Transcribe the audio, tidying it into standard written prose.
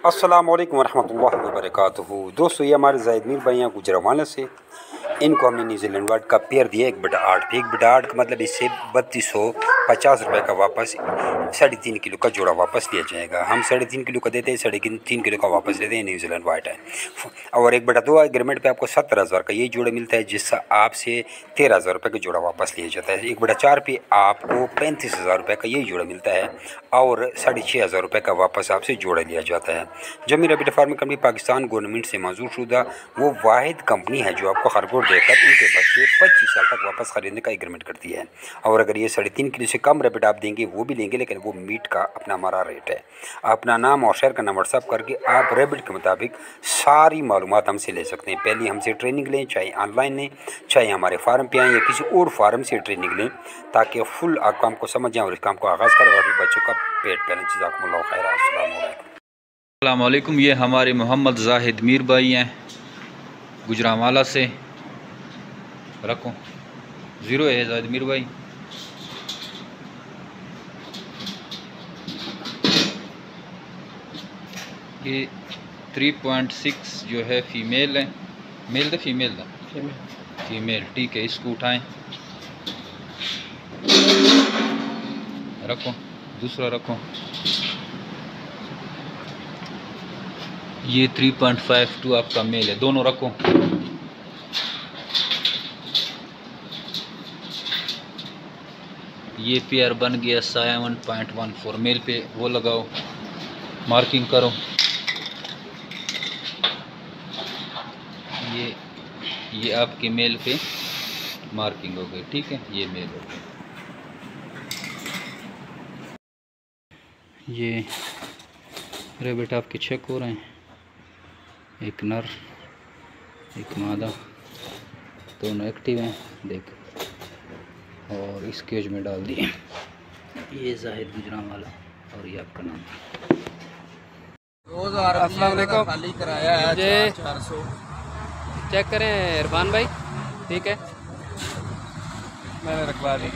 अस्सलाम वालेकुम वरहमतुल्लाहि वबरकातुहू। दोस्तों, ये हमारे ज़ाहिद मीर भाई हैं गुजरावाला से। इनको हमने न्यूजीलैंड वाइट का पेयर दिया 1/8 पे। 1/8 का मतलब इससे 3250 रुपये का वापस 3.5 किलो का जोड़ा वापस लिया जाएगा। हम 3.5 किलो का देते हैं, 3.5 किलो का वापस देते हैं। न्यूजीलैंड वाइट है। और 1/2 एग्रीमेंट पे आपको 70,000 का ये जोड़ा मिलता है, जिससे आपसे 13,000 रुपये का जोड़ा वापस लिया जाता है। 1/4 पे आपको 35,000 रुपये का ये जोड़ा मिलता है और 6,500 रुपये का वापस आपसे जोड़ा लिया जाता है। जमीन rabbit farming company Pakistan government से मंजूर शुदा वो वाहिद कंपनी है जो आपको खरगोश देकर उनके बच्चे 25 साल तक वापस खरीदने का एग्रीमेंट करती है। और अगर ये 3.5 किलो से कम रैबिट आप देंगे वो भी लेंगे, लेकिन वो मीट का अपना हमारा रेट है। अपना नाम और शहर का नाम व्हाट्सअप करके आप रैबिट के मुताबिक सारी मालूमात हमसे ले सकते हैं। पहले हमसे ट्रेनिंग लें, चाहे ऑनलाइन लें, चाहे हमारे फार्म पे आएँ या किसी और फार्म से ट्रेनिंग लें, ताकि फुल आप काम को समझ जाएँ और इस काम को आगाज़ करें और अपने बच्चों का पेट पहलें। जज़ाकुमुल्लाह खैर। अस्सलाम वालेकुम। ये हमारे मोहम्मद ज़ाहिद मीर भाई हैं गुजरावाला से। रखो 0 है ज़ाहिद मीर भाई। ये 3.6 जो है फीमेल है। मेल तो फीमेल था, फीमेल। ठीक है, इसको उठाएं। रखो दूसरा रखो। ये 3.52 आपका मेल है। दोनों रखो। ये पेयर बन गया 7.14 मेल पे। वो लगाओ, मार्किंग करो। ये आपके मेल पे मार्किंग हो गई। ठीक है, ये मेल हो गया। ये रैबिट आपके चेक हो रहे हैं, एक नर एक मादा, दोनों एक्टिव हैं। देख, और इस केज में डाल दिए। ये जाहिद गुजरावाला और ये आपका नाम। अस्सलाम वालेकुम। खाली कराया है 400। चेक करें इरफान भाई। ठीक है, मैंने रखवा दी।